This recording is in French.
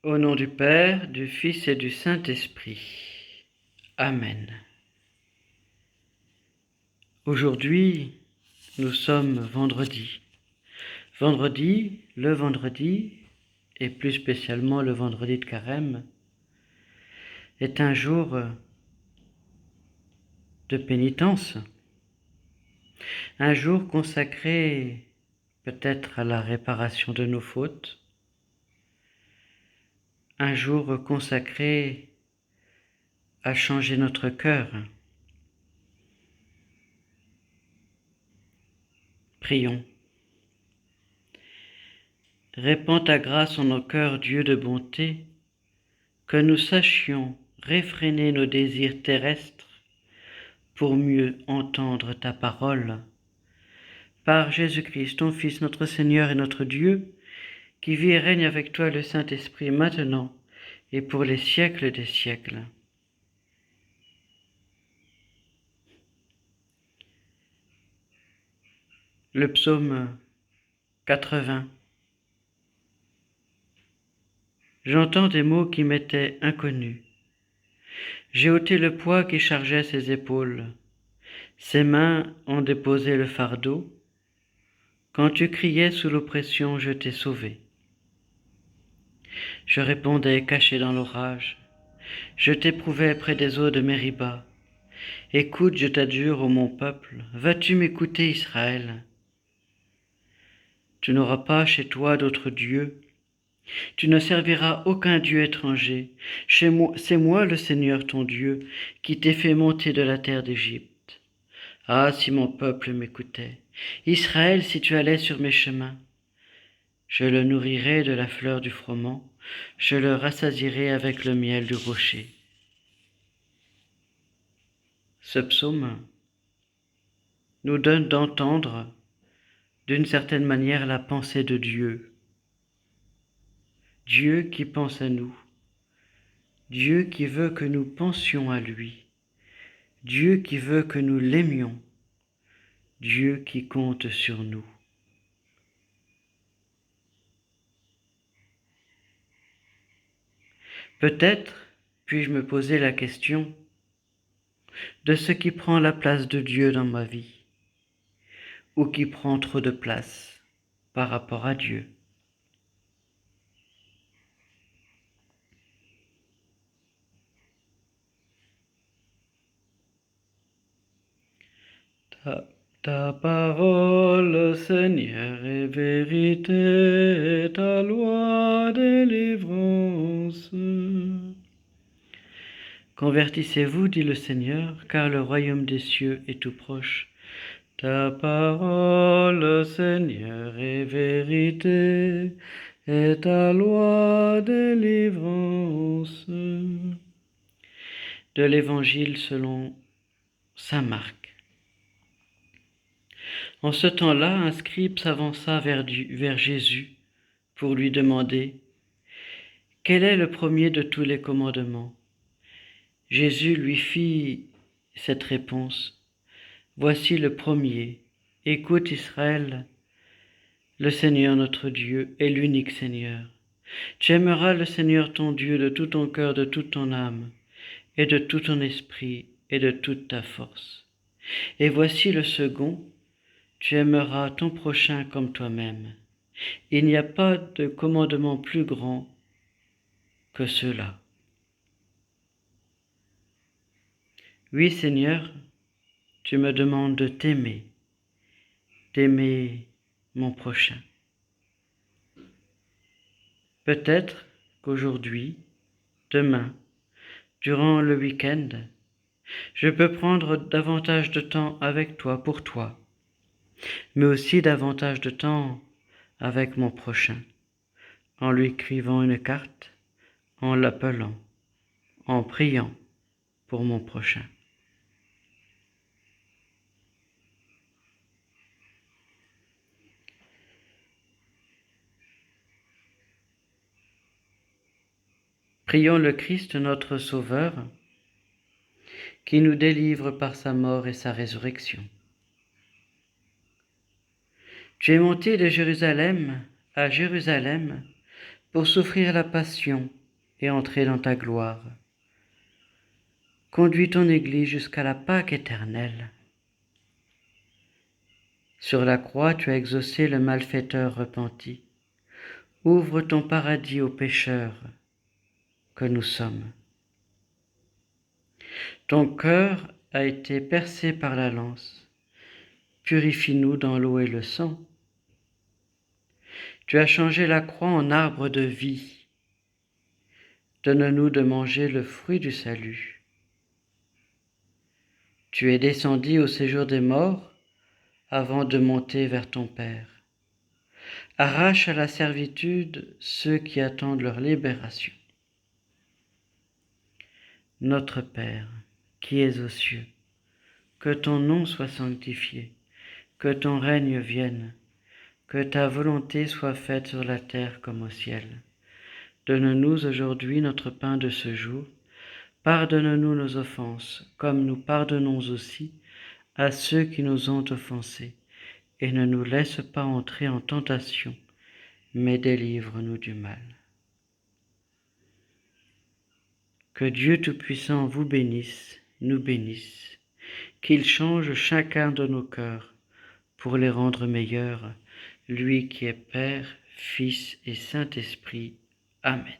Au nom du Père, du Fils et du Saint-Esprit. Amen. Aujourd'hui, nous sommes vendredi. Le vendredi, et plus spécialement le vendredi de Carême, est un jour de pénitence, un jour consacré peut-être à la réparation de nos fautes, un jour consacré à changer notre cœur. Prions. Répands ta grâce en nos cœurs, Dieu de bonté, que nous sachions réfréner nos désirs terrestres pour mieux entendre ta parole. Par Jésus-Christ, ton Fils, notre Seigneur et notre Dieu, qui vit et règne avec toi le Saint-Esprit maintenant et pour les siècles des siècles. Le psaume 80. J'entends des mots qui m'étaient inconnus. J'ai ôté le poids qui chargeait ses épaules. Ses mains ont déposé le fardeau. Quand tu criais sous l'oppression, je t'ai sauvé. Je répondais caché dans l'orage. Je t'éprouvais près des eaux de Mériba. Écoute, je t'adjure, ô mon peuple, vas-tu m'écouter, Israël? Tu n'auras pas chez toi d'autre Dieu. Tu ne serviras aucun Dieu étranger. C'est moi le Seigneur ton Dieu, qui t'ai fait monter de la terre d'Égypte. Ah, si mon peuple m'écoutait, Israël, si tu allais sur mes chemins, je le nourrirai de la fleur du froment, je le rassasierai avec le miel du rocher. Ce psaume nous donne d'entendre, d'une certaine manière, la pensée de Dieu. Dieu qui pense à nous. Dieu qui veut que nous pensions à lui. Dieu qui veut que nous l'aimions. Dieu qui compte sur nous. Peut-être puis-je me poser la question de ce qui prend la place de Dieu dans ma vie, ou qui prend trop de place par rapport à Dieu. Ta parole, Seigneur, est vérité, ta loi délivrance. Convertissez-vous, dit le Seigneur, car le royaume des cieux est tout proche. Ta parole, Seigneur, est vérité, et ta loi délivrance. De l'Évangile selon saint Marc. En ce temps-là, un scribe s'avança vers Jésus pour lui demander « Quel est le premier de tous les commandements ?» Jésus lui fit cette réponse « Voici le premier. Écoute Israël, le Seigneur notre Dieu est l'unique Seigneur. Tu aimeras le Seigneur ton Dieu de tout ton cœur, de toute ton âme, et de tout ton esprit, et de toute ta force. Et voici le second. Tu aimeras ton prochain comme toi-même. Il n'y a pas de commandement plus grand que cela. Oui, Seigneur, tu me demandes de t'aimer, d'aimer mon prochain. Peut-être qu'aujourd'hui, demain, durant le week-end, je peux prendre davantage de temps avec toi pour toi, mais aussi davantage de temps avec mon prochain, en lui écrivant une carte, en l'appelant, en priant pour mon prochain. Prions le Christ notre Sauveur, qui nous délivre par sa mort et sa résurrection. Tu es monté de Jérusalem à Jérusalem pour souffrir la passion et entrer dans ta gloire. Conduis ton Église jusqu'à la Pâque éternelle. Sur la croix, tu as exaucé le malfaiteur repenti. Ouvre ton paradis aux pécheurs que nous sommes. Ton cœur a été percé par la lance. Purifie-nous dans l'eau et le sang. Tu as changé la croix en arbre de vie. Donne-nous de manger le fruit du salut. Tu es descendu au séjour des morts avant de monter vers ton Père. Arrache à la servitude ceux qui attendent leur libération. Notre Père, qui es aux cieux, que ton nom soit sanctifié, que ton règne vienne, que ta volonté soit faite sur la terre comme au ciel. Donne-nous aujourd'hui notre pain de ce jour. Pardonne-nous nos offenses, comme nous pardonnons aussi à ceux qui nous ont offensés. Et ne nous laisse pas entrer en tentation, mais délivre-nous du mal. Que Dieu Tout-Puissant vous bénisse, nous bénisse, qu'il change chacun de nos cœurs pour les rendre meilleurs, lui qui est Père, Fils et Saint-Esprit. Amen.